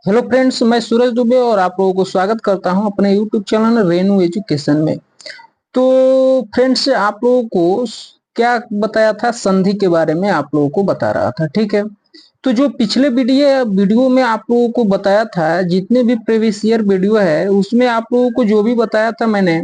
Hello friends, मैं सूरज दुबे और आप लोगों को स्वागत करता हूं अपने यूट्यूब चैनल रेनू एजुकेशन में। तो फ्रेंड्स, आप लोगों को क्या बताया था, संधि के बारे में आप लोगों को बता रहा था। ठीक है, तो जो पिछले वीडियो में आप लोगों को बताया था, जितने भी प्रीवियस ईयर वीडियो है उसमें आप लोगों को जो भी बताया था मैंने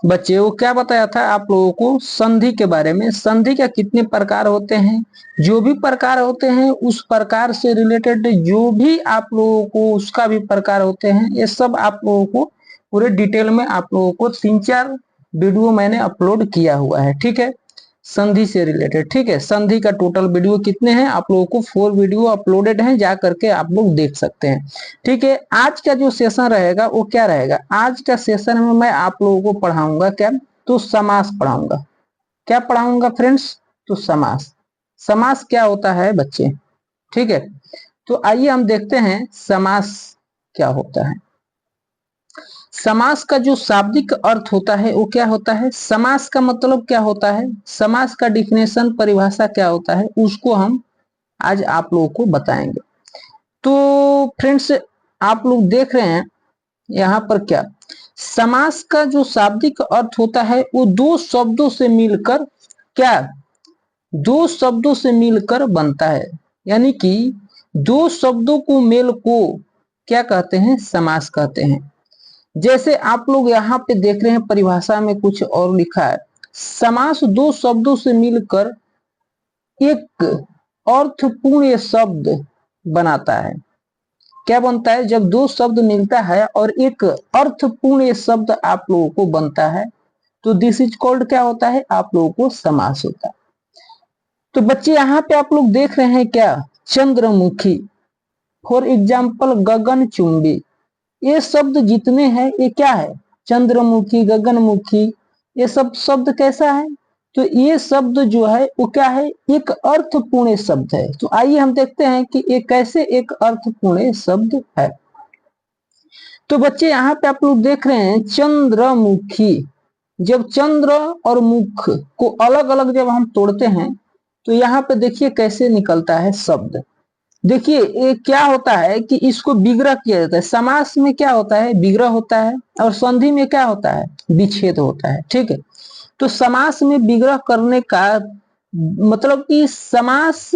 बच्चे, वो क्या बताया था आप लोगों को संधि के बारे में। संधि का कितने प्रकार होते हैं, जो भी प्रकार होते हैं उस प्रकार से रिलेटेड जो भी आप लोगों को उसका भी प्रकार होते हैं, ये सब आप लोगों को पूरे डिटेल में आप लोगों को 3-4 वीडियो मैंने अपलोड किया हुआ है। ठीक है, संधि से रिलेटेड। ठीक है, संधि का टोटल वीडियो कितने हैं, आप लोगों को 4 वीडियो अपलोडेड हैं, जा करके आप लोग देख सकते हैं। ठीक है, आज का जो सेशन रहेगा वो क्या रहेगा, आज का सेशन में मैं आप लोगों को पढ़ाऊंगा क्या, तो समास पढ़ाऊंगा। क्या पढ़ाऊंगा फ्रेंड्स, तो समास। समास क्या होता है बच्चे। ठीक है, तो आइए हम देखते हैं समास क्या होता है। समास का जो शाब्दिक अर्थ होता है वो क्या होता है, समास का मतलब क्या होता है, समास का डिफिनेशन परिभाषा क्या होता है, उसको हम आज आप लोगों को बताएंगे। तो फ्रेंड्स, आप लोग देख रहे हैं यहाँ पर क्या, समास का जो शाब्दिक अर्थ होता है वो दो शब्दों से मिलकर क्या, दो शब्दों से मिलकर बनता है। यानी कि दो शब्दों को मेल को क्या कहते हैं, समास कहते हैं। जैसे आप लोग यहाँ पे देख रहे हैं परिभाषा में कुछ और लिखा है, समास दो शब्दों से मिलकर एक अर्थपूर्ण शब्द बनाता है। क्या बनता है, जब दो शब्द मिलता है और एक अर्थपूर्ण शब्द आप लोगों को बनता है तो दिस इज कॉल्ड क्या होता है, आप लोगों को समास होता है। तो बच्चे यहाँ पे आप लोग देख रहे हैं क्या, चंद्रमुखी, फॉर एग्जाम्पल गगनचुंबी, ये शब्द जितने हैं ये क्या है, चंद्रमुखी, गगनमुखी, ये सब शब्द कैसा है, तो ये शब्द जो है वो क्या है, एक अर्थपूर्ण शब्द है। तो आइए हम देखते हैं कि ये कैसे एक अर्थपूर्ण शब्द है। तो बच्चे यहाँ पे आप लोग देख रहे हैं चंद्रमुखी, जब चंद्र और मुख को अलग अलग जब हम तोड़ते हैं तो यहाँ पे देखिए कैसे निकलता है शब्द। देखिए ये क्या होता है कि इसको विग्रह किया जाता है, समास में क्या होता है, विग्रह होता है, और संधि में क्या होता है, विच्छेद होता है। ठीक है, तो समास में विग्रह करने का मतलब कि समास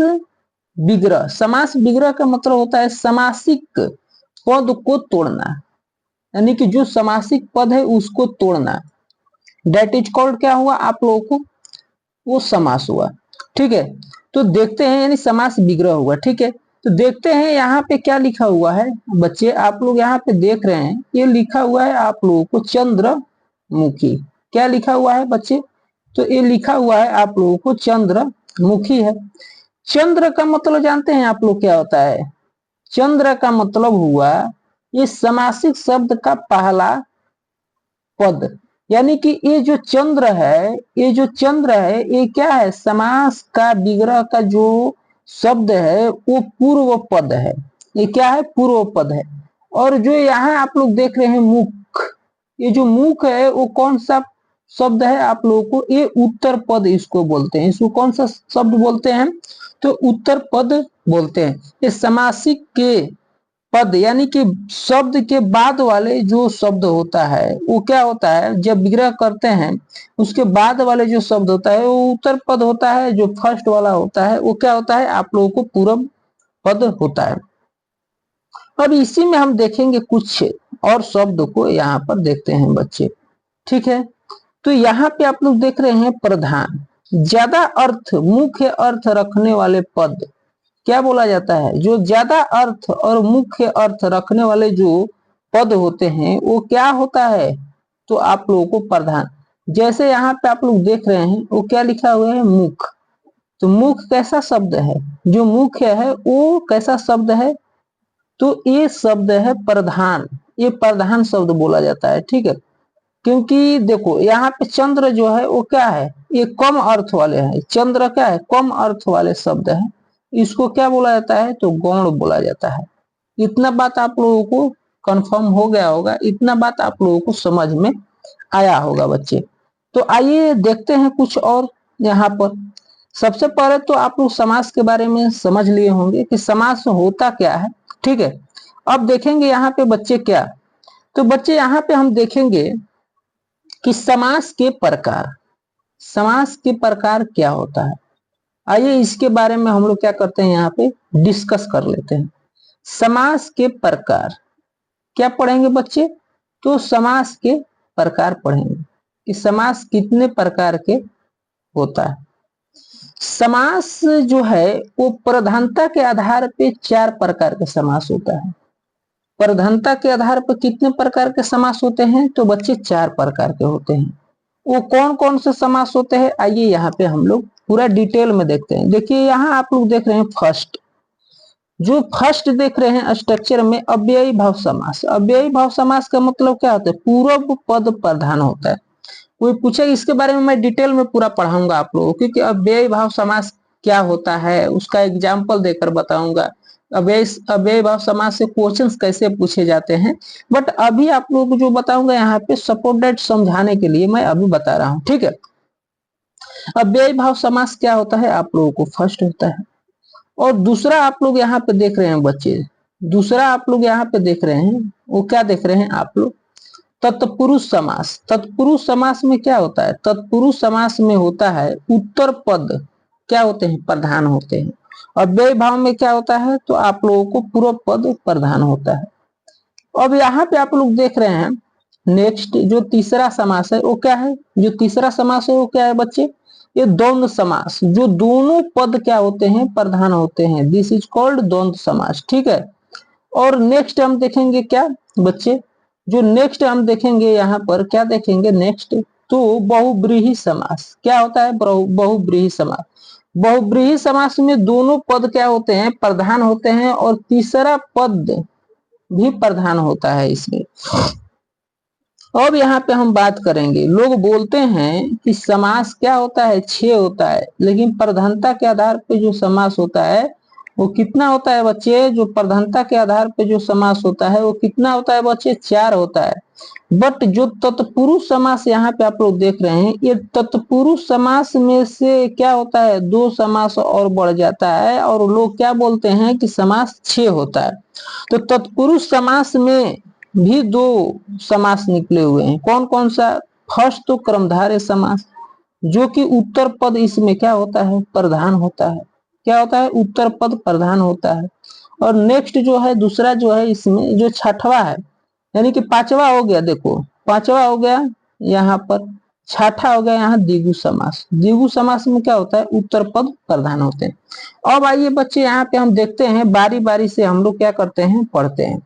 विग्रह, समास विग्रह का मतलब होता है समासिक पद को तोड़ना, यानी कि जो समासिक पद है उसको तोड़ना। डेट इज कॉल्ड क्या हुआ आप लोगों को, वो समास हुआ। ठीक है, तो देखते हैं, यानी समास विग्रह हुआ। ठीक है, तो देखते हैं यहाँ पे क्या लिखा हुआ है बच्चे, आप लोग यहाँ पे देख रहे हैं ये लिखा हुआ है आप लोगों को चंद्रमुखी। क्या लिखा हुआ है बच्चे, तो ये लिखा हुआ है आप लोगों को चंद्रमुखी है। चंद्र का मतलब जानते हैं आप लोग क्या होता है, चंद्र का मतलब हुआ ये समासिक शब्द का पहला पद। यानी कि ये जो चंद्र है, ये जो चंद्र है ये क्या है, समास का विग्रह का जो शब्द है वो पूर्व पद है। ये क्या है, पूर्व पद है। और जो यहाँ आप लोग देख रहे हैं मुख, ये जो मुख है वो कौन सा शब्द है आप लोगों को, ये उत्तर पद इसको बोलते हैं। इसको कौन सा शब्द बोलते हैं, तो उत्तर पद बोलते हैं। ये समासिक के पद यानी कि शब्द के बाद वाले जो शब्द होता है वो क्या होता है, जब विग्रह करते हैं उसके बाद वाले जो शब्द होता है वो उत्तर पद होता है, जो फर्स्ट वाला होता है वो क्या होता है आप लोगों को पूर्व पद होता है। अब इसी में हम देखेंगे कुछ और शब्द को, यहाँ पर देखते हैं बच्चे। ठीक है, तो यहाँ पे आप लोग देख रहे हैं प्रधान, ज्यादा अर्थ, मुख्य अर्थ रखने वाले पद क्या बोला जाता है, जो ज्यादा अर्थ और मुख्य अर्थ रखने वाले जो पद होते हैं वो क्या होता है, तो आप लोगों को प्रधान। जैसे यहाँ पे आप लोग देख रहे हैं वो क्या लिखा हुआ है, मुख। तो मुख कैसा शब्द है, जो मुख्य है वो कैसा शब्द है, तो ये शब्द है प्रधान, ये प्रधान शब्द बोला जाता है। ठीक है, क्योंकि देखो यहाँ पे चंद्र जो है वो क्या है, ये कम अर्थ वाले हैं, चंद्र क्या है, कम अर्थ वाले शब्द है, इसको क्या बोला जाता है, तो गौण बोला जाता है। इतना बात आप लोगों को कंफर्म हो गया होगा, इतना बात आप लोगों को समझ में आया होगा बच्चे। तो आइए देखते हैं कुछ और। यहाँ पर सबसे पहले तो आप लोग समास के बारे में समझ लिए होंगे कि समास होता क्या है। ठीक है, अब देखेंगे यहाँ पे बच्चे क्या, तो बच्चे यहाँ पे हम देखेंगे कि समास के प्रकार, समास के प्रकार क्या होता है। आइए इसके बारे में हम लोग क्या करते हैं, यहाँ पे डिस्कस कर लेते हैं। समास के प्रकार क्या पढ़ेंगे बच्चे, तो समास के प्रकार पढ़ेंगे कि समास कितने प्रकार के होता है। समास जो है वो प्रधानता के आधार पे 4 प्रकार के समास होता है। प्रधानता के आधार पर कितने प्रकार के समास होते हैं, तो बच्चे 4 प्रकार के होते हैं। वो कौन कौन से समास होते हैं, आइए यहाँ पे हम लोग पूरा डिटेल में देखते हैं। देखिए यहाँ आप लोग देख रहे हैं फर्स्ट, जो फर्स्ट देख रहे हैं स्ट्रक्चर में अव्ययी भाव समास। अव्ययी भाव समास का मतलब क्या होता है, पूर्व पद प्रधान होता है। कोई पूछे इसके बारे में मैं डिटेल में पूरा पढ़ाऊंगा आप लोगों को, क्योंकि अव्ययी भाव समास क्या होता है उसका एग्जाम्पल देकर बताऊंगा। अव्ययी भाव समास से क्वेश्चंस कैसे पूछे जाते हैं, बट अभी आप लोगों को जो बताऊंगा यहाँ पे सपोर्टेड समझाने के लिए मैं अभी बता रहा हूँ, ठीक है। अव्ययी भाव समास क्या होता है आप लोगों को फर्स्ट होता है। और दूसरा आप लोग यहाँ पे देख रहे हैं बच्चे, दूसरा आप लोग यहाँ पे देख रहे हैं, वो क्या देख रहे हैं आप लोग, तत्पुरुष समास। तत्पुरुष समास में क्या होता है, तत्पुरुष समास में होता है उत्तर पद क्या होते हैं, प्रधान होते हैं। अव्ययी भाव में क्या होता है, तो आप लोगों को पूर्व पद प्रधान होता है। अब यहाँ पे आप लोग देख रहे हैं नेक्स्ट जो तीसरा समास है वो क्या है, जो तीसरा समास है वो क्या है बच्चे, ये द्वंद्व समास, जो दोनों पद क्या होते हैं, प्रधान होते हैं। दिस इज कॉल्ड द्वंद्व समास, ठीक है। और नेक्स्ट हम देखेंगे क्या बच्चे, जो नेक्स्ट हम देखेंगे यहाँ पर क्या देखेंगे नेक्स्ट, तो बहुब्रीहि समास। क्या होता है बहुब्रीहि समास। बहुब्रीहि समास में दोनों पद क्या होते हैं, प्रधान होते हैं, और तीसरा पद भी प्रधान होता है इसमें। अब यहाँ पे हम बात करेंगे, लोग बोलते हैं कि समास क्या होता है, 6 होता है, लेकिन प्रधानता के आधार पे जो समास होता है वो कितना होता है बच्चे, जो प्रधानता के आधार पे जो समास होता है वो कितना होता है बच्चे, 4 होता है। बट जो तत्पुरुष समास यहाँ पे आप लोग देख रहे हैं, ये तत्पुरुष समास में से क्या होता है, 2 समास और बढ़ जाता है, और लोग क्या बोलते हैं कि समास 6 होता है। तो तत्पुरुष समास में भी 2 समास निकले हुए हैं, कौन कौन सा, फर्स्ट तो कर्मधारय समास, जो कि उत्तर पद इसमें क्या होता है, प्रधान होता है। क्या होता है, उत्तर पद प्रधान होता है। और नेक्स्ट जो है दूसरा जो है इसमें जो छठवा है, यानी कि 5वां हो गया, देखो 5वां हो गया यहाँ पर, छठा हो गया यहाँ द्विगु समास। द्विगु समास में क्या होता है, उत्तर पद प्रधान होते हैं। अब आइए बच्चे यहाँ पे हम देखते हैं, बारी बारी से हम लोग क्या करते हैं, पढ़ते हैं।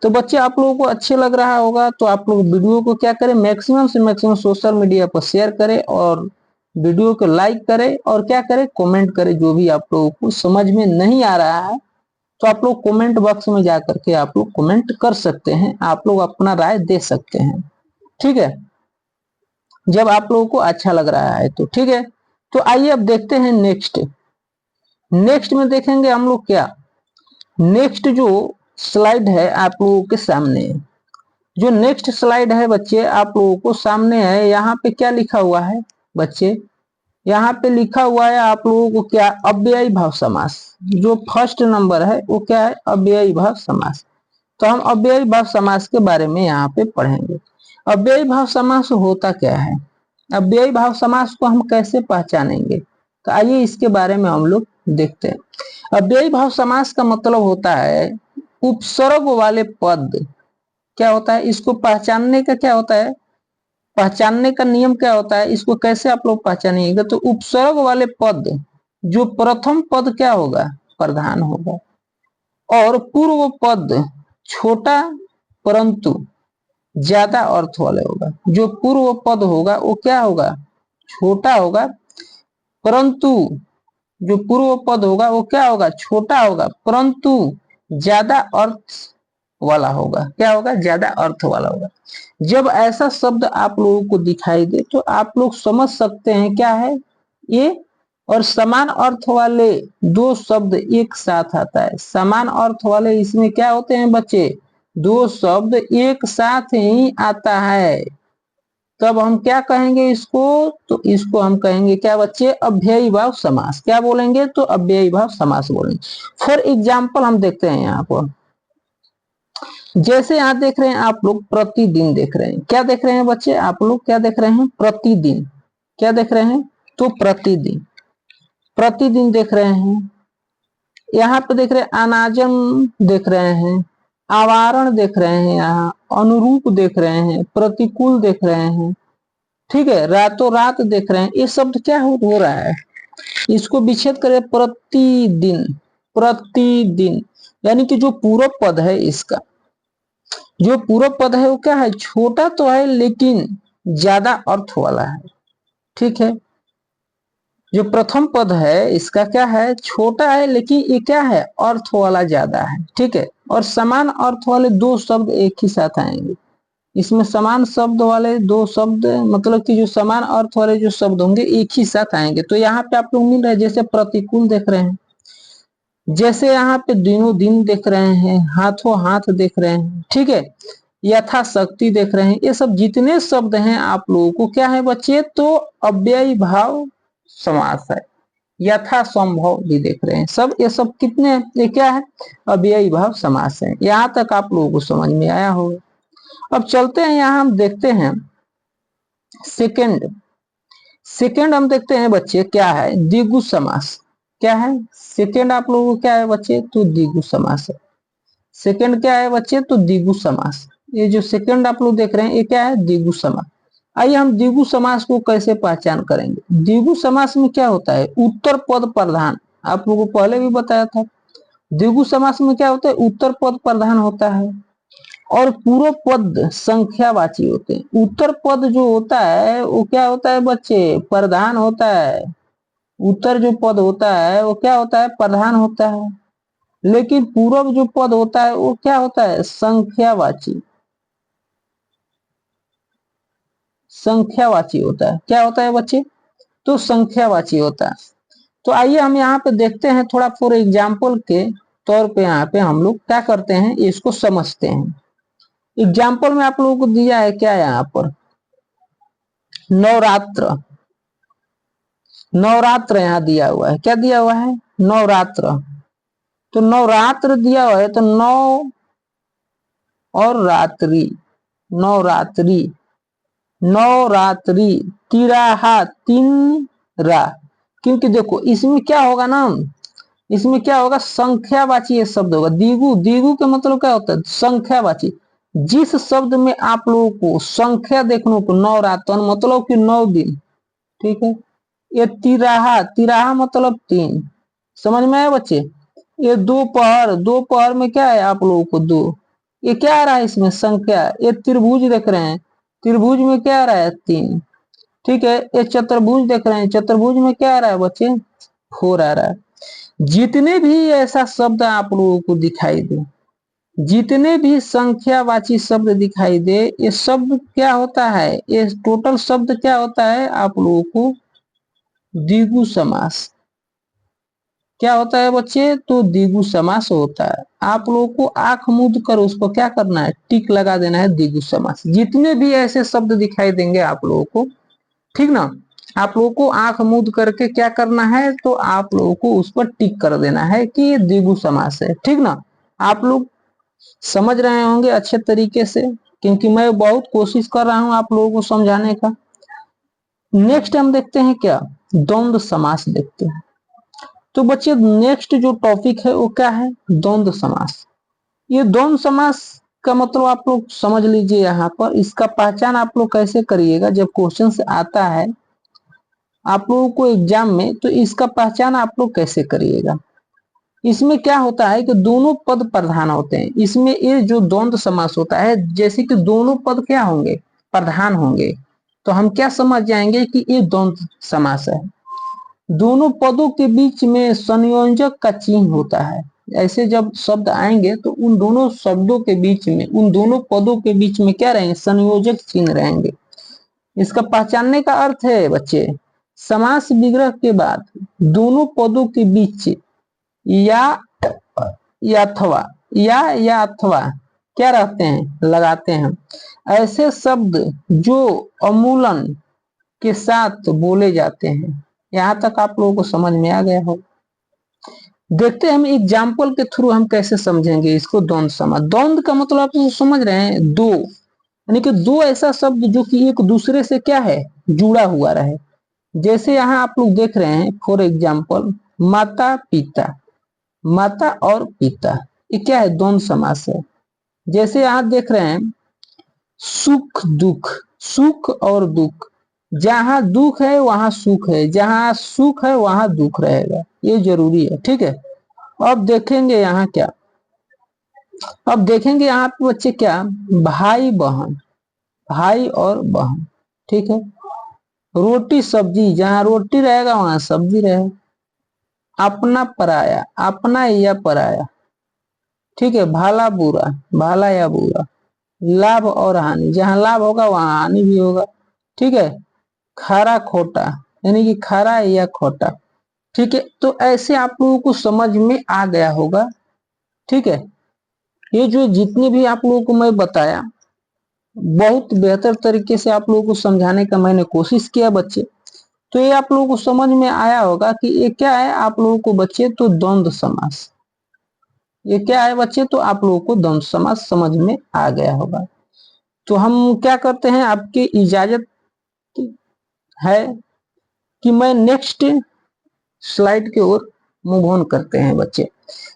तो बच्चे आप लोगों को अच्छे लग रहा होगा तो आप लोग वीडियो को क्या करें, मैक्सिमम से मैक्सिमम सोशल मीडिया पर शेयर करें, और वीडियो को लाइक करें, और क्या करें, कमेंट करें। जो भी आप लोगों को समझ में नहीं आ रहा है तो आप लोग कमेंट बॉक्स में जाकर के आप लोग कमेंट कर सकते हैं, आप लोग अपना राय दे सकते हैं, ठीक है, जब आप लोगों को अच्छा लग रहा है तो, ठीक है। तो आइए अब देखते हैं नेक्स्ट। नेक्स्ट में देखेंगे हम लोग क्या, नेक्स्ट जो स्लाइड है आप लोगों के सामने, जो नेक्स्ट स्लाइड है बच्चे आप लोगों को सामने है, यहाँ पे क्या लिखा हुआ है बच्चे, यहाँ पे लिखा हुआ है आप लोगों को क्या, अव्ययी भाव समास। जो फर्स्ट नंबर है वो क्या है, अव्ययी भाव समास। तो हम अव्ययी भाव समास के बारे में यहाँ पे पढ़ेंगे। अव्ययी भाव समास होता क्या है, अव्ययी भाव समास को हम कैसे पहचानेंगे, तो आइए इसके बारे में हम लोग देखते हैं। अव्ययी भाव समास का मतलब होता है उपसर्ग वाले पद, क्या होता है, इसको पहचानने का क्या होता है, पहचानने का नियम क्या होता है, इसको कैसे आप लोग पहचानिएगा, तो उपसर्ग वाले पद जो प्रथम पद क्या होगा, प्रधान होगा, और पूर्व पद छोटा परंतु ज्यादा अर्थ वाले होगा। जो पूर्व पद होगा वो क्या होगा, छोटा होगा, परंतु जो पूर्व पद होगा वो क्या होगा, छोटा होगा, परंतु ज्यादा अर्थ वाला होगा। क्या होगा, ज्यादा अर्थ वाला होगा। जब ऐसा शब्द आप लोगों को दिखाई दे तो आप लोग समझ सकते हैं क्या है ये, और समान अर्थ वाले 2 शब्द एक साथ आता है। समान अर्थ वाले इसमें क्या होते हैं बच्चे, 2 शब्द एक साथ ही आता है, तब हम क्या कहेंगे इसको, तो इसको हम कहेंगे क्या बच्चे, अव्ययी भाव समास। क्या बोलेंगे, तो अव्ययी भाव समास बोलेंगे। फॉर एग्जाम्पल हम देखते हैं यहाँ पर, जैसे यहाँ देख रहे हैं आप लोग प्रतिदिन देख रहे हैं, क्या देख रहे हैं बच्चे आप लोग, क्या देख रहे हैं प्रतिदिन, क्या देख रहे हैं तो प्रतिदिन, प्रतिदिन देख रहे हैं। यहाँ पे देख रहे हैं अनाजम देख रहे हैं, आवारण देख रहे हैं, यहाँ अनुरूप देख रहे हैं, प्रतिकूल देख रहे हैं, ठीक है, रातों रात देख रहे हैं। ये शब्द क्या हो रहा है, इसको विच्छेद करें प्रतिदिन, प्रतिदिन, यानी कि जो पूर्व पद है इसका, जो पूर्व पद है वो क्या है, छोटा तो है लेकिन ज्यादा अर्थ वाला है, ठीक है। जो प्रथम पद है इसका क्या है, छोटा है लेकिन ये क्या है, अर्थ वाला ज्यादा है, ठीक है। और समान अर्थ वाले दो शब्द एक ही साथ आएंगे, इसमें समान शब्द वाले दो शब्द, मतलब कि जो समान अर्थ वाले जो शब्द होंगे एक ही साथ आएंगे। तो यहाँ पे आप लोग मिल रहे हैं, जैसे प्रतिकूल देख रहे हैं, जैसे यहाँ पे दिनों दिन देख रहे हैं, हाथों हाथ देख रहे हैं, ठीक है, यथाशक्ति देख रहे हैं। ये सब जितने शब्द हैं आप लोगों को क्या है बच्चे, तो अव्ययी भाव समास है। यथा संभव भी देख रहे हैं, सब ये सब कितने, ये क्या है, अव्ययी भाव समास है। यहाँ तक आप लोगों को समझ में आया होगा। अब चलते हैं, यहाँ हम देखते हैं सेकंड, सेकंड हम देखते हैं बच्चे क्या है, द्विगु समास। क्या है सेकंड आप लोगों को क्या है बच्चे, तो द्विगु समास है। सेकंड क्या है बच्चे, तो द्विगु समास। ये जो सेकंड आप लोग देख रहे हैं ये क्या है, द्विगु समास। आइए हम द्विगु समास को कैसे पहचान करेंगे। द्विगु समास में क्या होता है, उत्तर पद प्रधान, आप लोगों को पहले भी बताया था। द्विगु समास में क्या होता है, उत्तर पद प्रधान होता है और पूर्व पद संख्यावाची होते हैं। उत्तर पद जो होता है वो क्या होता है बच्चे, प्रधान होता है। उत्तर जो पद होता है वो क्या होता है, प्रधान होता है। लेकिन पूर्व जो पद होता है वो क्या होता है, संख्यावाची, संख्यावाची होता है। क्या होता है बच्चे, तो संख्यावाची होता है। तो आइए हम यहाँ पे देखते हैं थोड़ा, फॉर एग्जाम्पल के तौर पे यहाँ पे हम लोग क्या करते हैं, इसको समझते हैं। एग्जाम्पल में आप लोगों को दिया है क्या, यहाँ पर नवरात्र, नवरात्र यहाँ दिया हुआ है, क्या दिया हुआ है, नवरात्र। तो नवरात्र दिया हुआ है, तो नौ और रात्रि, नवरात्रि, नवरात्रि, तिराहा, तीन रा। क्योंकि देखो इसमें क्या होगा ना, इसमें क्या होगा, संख्यावाची ये शब्द होगा। द्विगु, द्विगु का मतलब क्या होता है, संख्यावाची। जिस शब्द में आप लोगों को संख्या देखने को, नवरात्र मतलब कि 9 दिन, ठीक है। ये तिराहा, तिराहा मतलब 3, समझ में आया बच्चे। ये दोपहर, दोपहर में क्या है आप लोगों को 2, ये क्या आ रहा है इसमें संख्या। ये त्रिभुज देख रहे हैं, त्रिभुज में क्या आ रहा है 3, ठीक है। ये चतुर्भुज देख रहे हैं, चतुर्भुज में क्या आ रहा है बच्चे, 4 आ रहा है। जितने भी ऐसा शब्द आप लोगों को दिखाई दे, जितने भी संख्यावाची शब्द दिखाई दे, ये शब्द क्या होता है, ये टोटल शब्द क्या होता है आप लोगों को, द्विगु समास। क्या होता है बच्चे, तो द्विगु समास होता है। आप लोगों को आंख मूंद कर उसको क्या करना है, टिक लगा देना है, द्विगु समास। जितने भी ऐसे शब्द दिखाई देंगे आप लोगों को, ठीक ना, आप लोगों को आंख मूंद करके क्या करना है, तो आप लोगों को उस पर टिक कर देना है कि ये द्विगु समास है, ठीक ना। आप लोग समझ रहे होंगे अच्छे तरीके से, क्योंकि मैं बहुत कोशिश कर रहा हूं आप लोगों को समझाने का। नेक्स्ट हम देखते हैं क्या, द्वंद्व समास देखते हैं। तो बच्चे नेक्स्ट जो टॉपिक है वो क्या है, द्वंद्व समास। ये द्वंद्व समास का मतलब आप लोग समझ लीजिए। यहाँ पर इसका पहचान आप लोग कैसे करिएगा, जब क्वेश्चन से आता है आप लोगों को एग्जाम में, तो इसका पहचान आप लोग कैसे करिएगा। इसमें क्या होता है कि दोनों पद प्रधान होते हैं। इसमें ये जो द्वंद्व समास होता है, जैसे कि दोनों पद क्या होंगे, प्रधान होंगे, तो हम क्या समझ जाएंगे कि ये द्वंद्व समास है। दोनों पदों के बीच में संयोजक का चिन्ह होता है। ऐसे जब शब्द आएंगे तो उन दोनों शब्दों के बीच में, उन दोनों पदों के बीच में क्या रहेंगे, संयोजक चिन्ह रहेंगे। इसका पहचानने का अर्थ है बच्चे, समास विग्रह के बाद दोनों पदों के बीच या अथवा, या अथवा क्या रहते हैं, लगाते हैं। ऐसे शब्द जो अमूलन के साथ बोले जाते हैं। यहां तक आप लोगों को समझ में आ गया हो। देखते हैं हम एग्जाम्पल के थ्रू हम कैसे समझेंगे इसको। द्वंद्व समास, द्वंद्व का मतलब आप समझ रहे हैं, दो, यानी कि दो ऐसा शब्द जो कि एक दूसरे से क्या है, जुड़ा हुआ रहे। जैसे यहाँ आप लोग देख रहे हैं फॉर एग्जाम्पल माता पिता, माता और पिता, ये क्या है, द्वंद्व समास है। जैसे यहाँ देख रहे हैं सुख दुख, सुख और दुख, जहां दुख है वहां सुख है, जहां सुख है वहां दुख रहेगा, ये जरूरी है, ठीक है। अब देखेंगे यहाँ क्या, अब देखेंगे यहाँ पे बच्चे क्या, भाई बहन, भाई और बहन, ठीक है। रोटी सब्जी, जहां रोटी रहेगा वहां सब्जी रहेगा। अपना पराया, अपना या पराया, ठीक है। भला बुरा, भला या बुरा। लाभ और हानि, जहां लाभ होगा वहां हानि भी होगा, ठीक है। खरा खोटा, यानी कि खरा या खोटा, ठीक है। तो ऐसे आप लोगों को समझ में आ गया होगा, ठीक है। ये जो जितने भी आप लोगों को मैं बताया, बहुत बेहतर तरीके से आप लोगों को समझाने का मैंने कोशिश किया बच्चे। तो ये आप लोगों को समझ में आया होगा कि ये क्या है आप लोगों को बच्चे, तो द्वंद्व समास। ये क्या है बच्चे, तो आप लोगों को द्वंद्व समास समझ में आ गया होगा। तो हम क्या करते हैं, आपकी इजाजत है कि मैं नेक्स्ट स्लाइड की ओर मूव ऑन करते हैं बच्चे।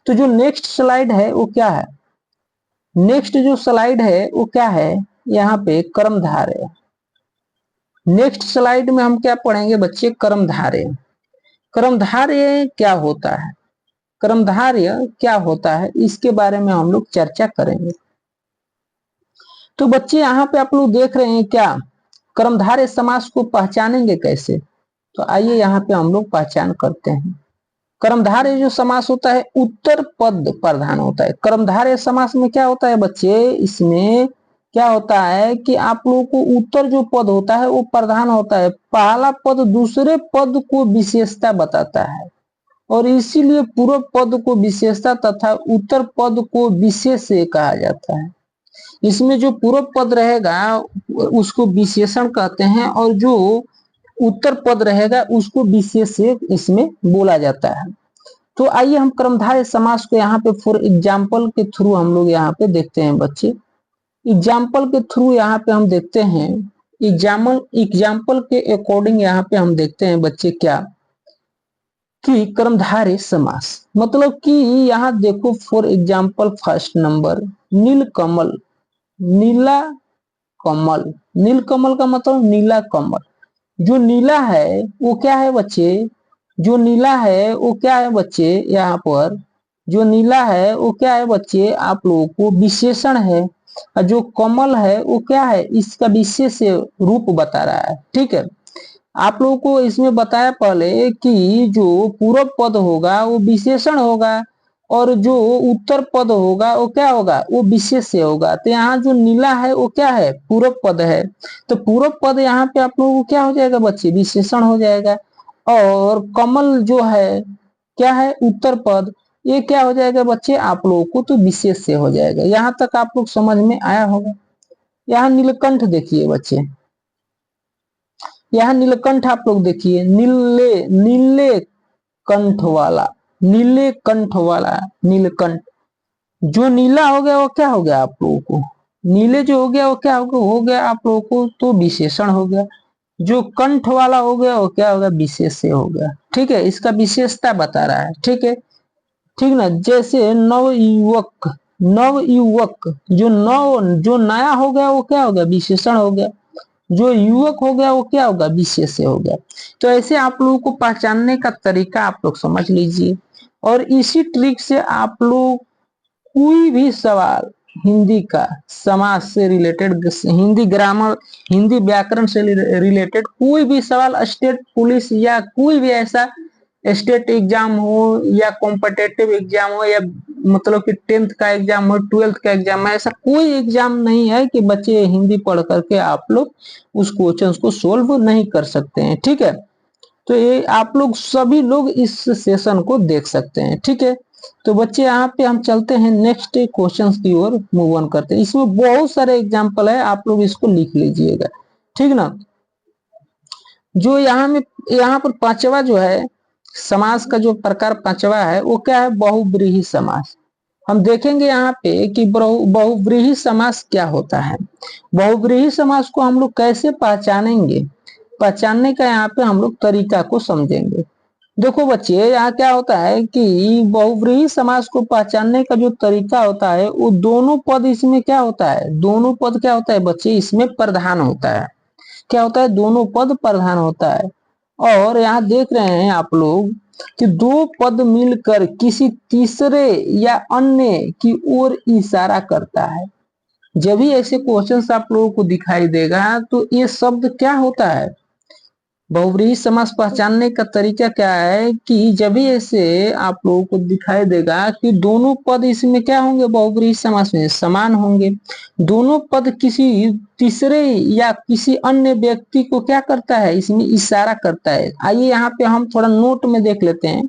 तो जो नेक्स्ट स्लाइड है वो क्या है, नेक्स्ट जो स्लाइड है वो क्या है, यहाँ पे कर्मधारय। नेक्स्ट स्लाइड में हम क्या पढ़ेंगे बच्चे, कर्मधारय। कर्मधारय क्या होता है, कर्मधारय क्या होता है, इसके बारे में हम लोग चर्चा करेंगे। तो बच्चे यहाँ पे आप लोग देख रहे हैं क्या, कर्मधारय समास को पहचानेंगे कैसे, तो आइए यहाँ पे हम लोग पहचान करते हैं। कर्मधारय जो समास होता है उत्तर पद प्रधान होता है। कर्मधारय समास में क्या होता है बच्चे, इसमें क्या होता है कि आप लोगों को उत्तर जो पद होता है वो प्रधान होता है। पहला पद दूसरे पद को विशेषता बताता है, और इसीलिए पूर्व पद को विशेषता तथा उत्तर पद को विशेष कहा जाता है। इसमें जो पूर्व पद रहेगा उसको विशेषण कहते हैं, और जो उत्तर पद रहेगा उसको विशेष इसमें बोला जाता है। तो आइए हम कर्मधारय समास को यहाँ पे फॉर एग्जाम्पल के थ्रू हम लोग यहाँ पे देखते हैं बच्चे। एग्जाम्पल के थ्रू यहाँ पे हम देखते हैं, एग्जाम्पल के अकॉर्डिंग यहाँ पे हम देखते हैं बच्चे क्या, कि कर्मधारय समास मतलब कि यहाँ देखो for example first number Neel Kamal, नीला कमल, नील कमल का मतलब नीला कमल। जो नीला है वो क्या है बच्चे, जो नीला है वो क्या है बच्चे, यहाँ पर जो नीला है वो क्या है बच्चे, आप लोगों को विशेषण है। और जो कमल है वो क्या है, इसका विशेष रूप बता रहा है, ठीक है। आप लोगों को इसमें बताया पहले कि जो पूर्व पद होगा वो विशेषण होगा, और जो उत्तर पद होगा वो क्या होगा, वो विशेष से होगा। तो यहाँ जो नीला है वो क्या है, पूर्व पद है। तो पूर्व पद यहाँ पे आप लोगों को क्या हो जाएगा बच्चे, विशेषण हो जाएगा। और कमल जो है क्या है, उत्तर पद, ये क्या हो जाएगा बच्चे आप लोगों को, तो विशेष से हो जाएगा। यहाँ तक आप लोग समझ में आया होगा। यहाँ नीलकंठ देखिए बच्चे, यहाँ नीलकंठ आप लोग देखिए, नीले नीले कंठ वाला, नीले कंठ वाला नीलकंठ। जो नीला हो गया वो क्या हो गया आप लोगों को, नीले जो हो गया वो क्या हो गया आप लोगों को, तो विशेषण हो गया। जो कंठ वाला हो गया वो क्या हो गया, विशेष से हो गया, ठीक है। इसका विशेषता बता रहा है, ठीक है, ठीक ना। जैसे नव युवक, नव युवक, जो नव जो नया हो गया वो क्या हो गया, विशेषण हो गया। जो युवक हो गया वो क्या होगा, विशेष से हो गया। तो ऐसे आप लोगों को पहचानने का तरीका आप लोग समझ लीजिए, और इसी ट्रिक से आप लोग कोई भी सवाल हिंदी का, समाज से रिलेटेड, हिंदी ग्रामर, हिंदी व्याकरण से रिलेटेड कोई भी सवाल, स्टेट पुलिस या कोई भी ऐसा स्टेट एग्जाम हो या कॉम्पिटेटिव एग्जाम हो, या मतलब कि 10th का एग्जाम हो, 12th का एग्जाम है, ऐसा कोई एग्जाम नहीं है कि बच्चे हिंदी पढ़ करके आप लोग उस क्वेश्चन को सोल्व नहीं कर सकते हैं, ठीक है। तो ये आप लोग सभी लोग इस सेशन को देख सकते हैं, ठीक है। तो बच्चे यहाँ पे हम चलते हैं नेक्स्ट क्वेश्चन की ओर मूव ऑन करते हैं। इसमें बहुत सारे एग्जाम्पल है, आप लोग इसको लिख लीजिएगा, ठीक ना। जो यहाँ में यहाँ पर पांचवा जो है समास का जो प्रकार पांचवा है वो क्या है, बहुव्रीहि समास। हम देखेंगे यहाँ पे कि बहुव्रीहि समास क्या होता है। बहुव्रीहि समास को हम लोग कैसे पहचानेंगे, पहचानने का यहाँ पे हम लोग तरीका को समझेंगे। देखो बच्चे, यहाँ क्या होता है कि बहुव्रीहि समास को पहचानने का जो तरीका होता है, वो दोनों पद इसमें क्या होता है, दोनों पद क्या होता है बच्चे, इसमें प्रधान होता है। क्या होता है, दोनों पद प्रधान होता है। और यहाँ देख रहे हैं आप लोग कि दो पद मिलकर किसी तीसरे या अन्य की ओर इशारा करता है। जब भी ऐसे क्वेश्चंस आप लोगों को दिखाई देगा तो ये शब्द क्या होता है। बहुव्रीहि समास पहचानने का तरीका क्या है कि जब भी ऐसे आप लोगों को दिखाई देगा कि दोनों पद इसमें क्या होंगे, बहुव्रीहि समास में समान होंगे, दोनों पद किसी तीसरे या किसी अन्य व्यक्ति को क्या करता है, इसमें इशारा करता है। आइए यहाँ पे हम थोड़ा नोट में देख लेते हैं,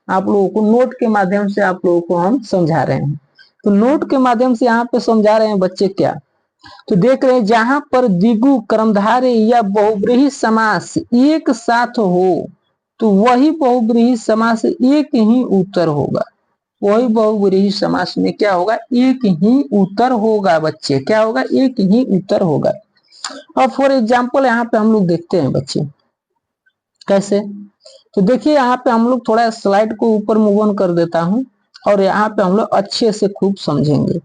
आप लोगों को नोट के माध्यम से आप लोगों को हम समझा रहे हैं। तो नोट के माध्यम से यहाँ पे समझा रहे हैं बच्चे क्या, तो देख रहे हैं जहां पर द्विगु, कर्मधारय या बहुव्रीहि समास एक साथ हो तो वही बहुव्रीहि समास एक ही उत्तर होगा। वही बहुव्रीहि समास में क्या होगा, एक ही उत्तर होगा बच्चे, क्या होगा, एक ही उत्तर होगा। अब फॉर एग्जाम्पल यहाँ पे हम लोग देखते हैं बच्चे कैसे। तो देखिए यहाँ पे हम लोग थोड़ा स्लाइड को ऊपर मूव ऑन कर देता हूं और यहाँ पे हम लोग अच्छे से खूब समझेंगे।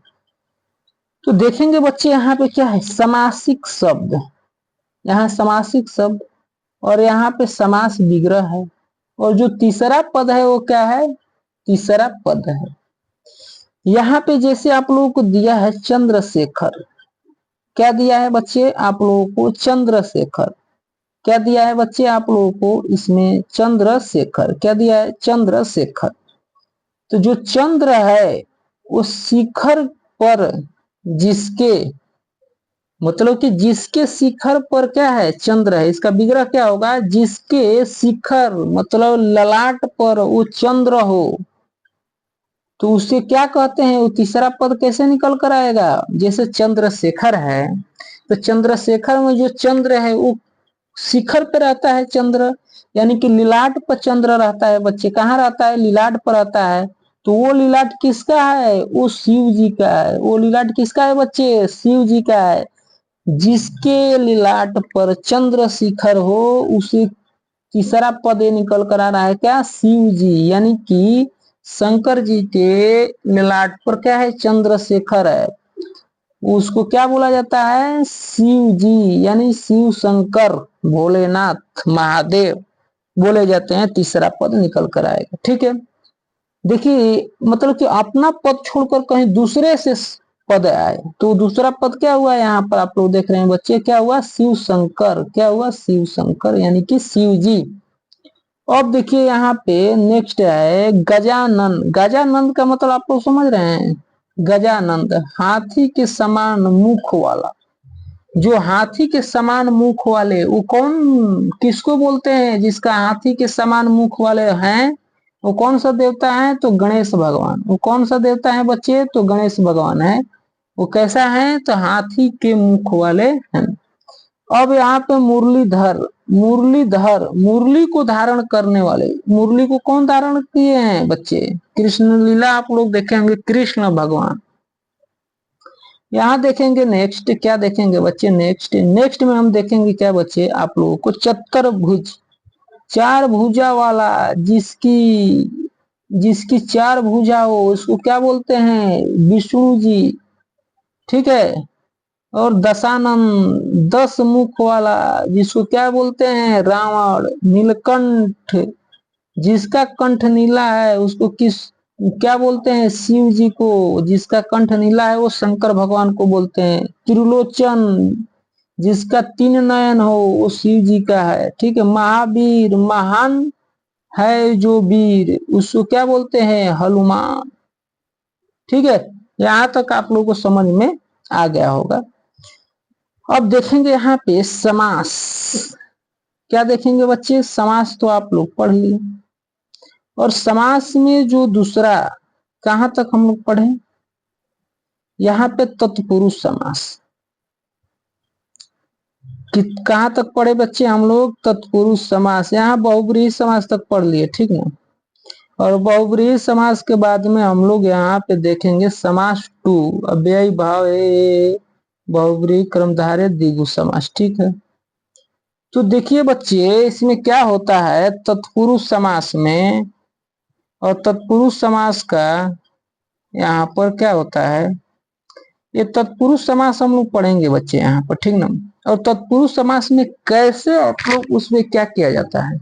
तो देखेंगे बच्चे यहाँ पे क्या है, समासिक शब्द, यहाँ समासिक शब्द और यहाँ पे समास विग्रह है। और जो तीसरा पद है वो क्या है, तीसरा पद है। यहाँ पे जैसे आप लोगों को दिया है चंद्रशेखर, क्या दिया है बच्चे आप लोगों को, चंद्रशेखर। क्या दिया है बच्चे आप लोगों को इसमें, चंद्रशेखर। क्या दिया है, चंद्रशेखर। तो जो चंद्र है उस शिखर पर जिसके, मतलब कि जिसके शिखर पर क्या है, चंद्र है, इसका विग्रह क्या होगा, जिसके शिखर मतलब ललाट पर वो चंद्र हो तो उसे क्या कहते हैं। वो तीसरा पद कैसे निकल कर आएगा, जैसे चंद्रशेखर है तो चंद्रशेखर में जो चंद्र है वो शिखर पे रहता है चंद्र, यानी कि लिलाट पर चंद्र रहता है बच्चे। कहाँ रहता है, लिलाट पर रहता है। तो वो लिलाट किसका है, वो शिव जी का है। वो लिलाट किसका है बच्चे, शिव जी का है। जिसके लिलाट पर चंद्र शिखर हो उसे तीसरा पद निकल कर आ रहा है क्या, शिव जी। यानी कि शंकर जी के लिलाट पर क्या है, चंद्रशेखर है, उसको क्या बोला जाता है, शिव जी, यानी शिव शंकर भोलेनाथ महादेव बोले जाते हैं। तीसरा पद निकल कर आएगा, ठीक है। देखिए मतलब कि अपना पद छोड़कर कहीं दूसरे से पद आए तो दूसरा पद क्या हुआ, यहाँ पर आप लोग देख रहे हैं बच्चे, क्या हुआ, शिव शंकर। क्या हुआ, शिव शंकर, यानी कि शिव जी। अब देखिए यहाँ पे नेक्स्ट है गजानंद। गजानंद का मतलब आप लोग समझ रहे हैं, गजानंद हाथी के समान मुख वाला। जो हाथी के समान मुख वाले वो कौन, किसको बोलते हैं, जिसका हाथी के समान मुख वाले हैं वो कौन सा देवता है, तो गणेश भगवान। वो कौन सा देवता है बच्चे, तो गणेश भगवान है। वो कैसा है, तो हाथी के मुख वाले हैं। अब यहाँ पे मुरलीधर, मुरलीधर मुरली को धारण करने वाले, मुरली को कौन धारण किए हैं बच्चे, कृष्ण लीला आप लोग देखेंगे, कृष्ण भगवान। यहाँ देखेंगे नेक्स्ट, क्या देखेंगे बच्चे, नेक्स्ट नेक्स्ट में हम देखेंगे क्या बच्चे आप लोगों को, चतुर्भुज, चार भुजा वाला, जिसकी जिसकी चार भुजा हो उसको क्या बोलते हैं, विष्णु जी, ठीक है। और दशानन, 10 मुख वाला, जिसको क्या बोलते हैं, रावण। नीलकंठ, जिसका कंठ नीला है उसको किस, क्या बोलते हैं, शिव जी को। जिसका कंठ नीला है वो शंकर भगवान को बोलते हैं। त्रिलोचन, जिसका 3 नयन हो वो शिव जी का है, ठीक है। महावीर, महान है जो वीर, उसको क्या बोलते हैं, हनुमान, ठीक है। यहाँ तक आप लोगों को समझ में आ गया होगा। अब देखेंगे यहाँ पे समास, क्या देखेंगे बच्चे, समास तो आप लोग पढ़ लिए। और समास में जो दूसरा, कहां तक हम लोग पढ़े, यहाँ पे तत्पुरुष समास। कि कहाँ तक पढ़े बच्चे हम लोग? तत्पुरुष समास, यहाँ बहुब्रीहि समास तक पढ़ लिए, ठीक ना। और बहुब्रीहि समास के बाद में हम लोग यहाँ पे देखेंगे समास 2, अव्ययी भाव है, बहुब्रीहि क्रमधारय द्विगु समास, ठीक है। तो देखिए बच्चे, इसमें क्या होता है तत्पुरुष समास में, और तत्पुरुष समास का यहाँ पर क्या होता है, ये तत्पुरुष समास हम लोग पढ़ेंगे बच्चे यहाँ पर, ठीक ना। और तत्पुरुष समास में कैसे आप लोग उसमें क्या किया जाता है।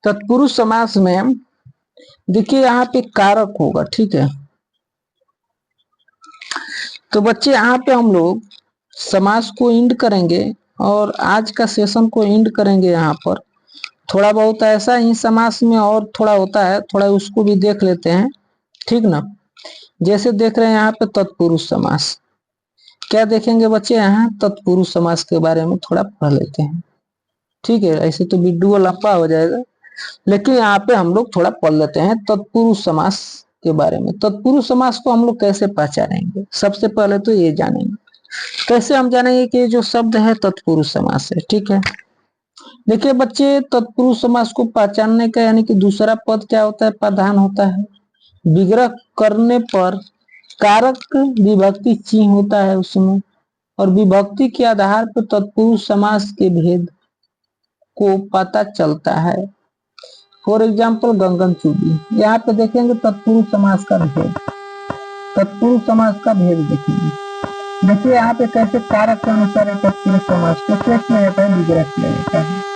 तत्पुरुष समास में देखिए यहाँ पे कारक होगा, ठीक है। तो बच्चे यहाँ पे हम लोग समास को इंड करेंगे और आज का सेशन को इंड करेंगे। यहाँ पर थोड़ा बहुत ऐसा ही समास में और थोड़ा होता है, थोड़ा उसको भी देख लेते हैं, ठीक ना। जैसे देख रहे हैं यहाँ पे तत्पुरुष समास, क्या देखेंगे बच्चे, यहाँ तत्पुरुष समास के बारे में थोड़ा पढ़ लेते हैं, ठीक है। ऐसे तो वीडियो लंबा हो जाएगा, लेकिन यहाँ पे हम लोग थोड़ा पढ़ लेते हैं तत्पुरुष समास के बारे में। तत्पुरुष समास को हम लोग कैसे पहचानेंगे, सबसे पहले तो ये जानेंगे, कैसे हम जानेंगे कि जो शब्द है तत्पुरुष समास है, ठीक है। देखिए बच्चे, तत्पुरुष समास को पहचानने का यानी कि दूसरा पद क्या होता है, प्रधान होता है। विग्रह करने पर कारक विभक्ति चिन्ह होता है उसमें, और विभक्ति के आधार पर तत्पुरुष समास के भेद को पता चलता है। फॉर एग्जाम्पल गगनचुंबी, यहाँ पे देखेंगे तत्पुरुष समास का भेद, तत्पुरुष समास का भेद देखेंगे। देखिए यहाँ पे कैसे कारक के अनुसार तत्पुरुष समास को क्या किया जाता है, विग्रह किया जाता है।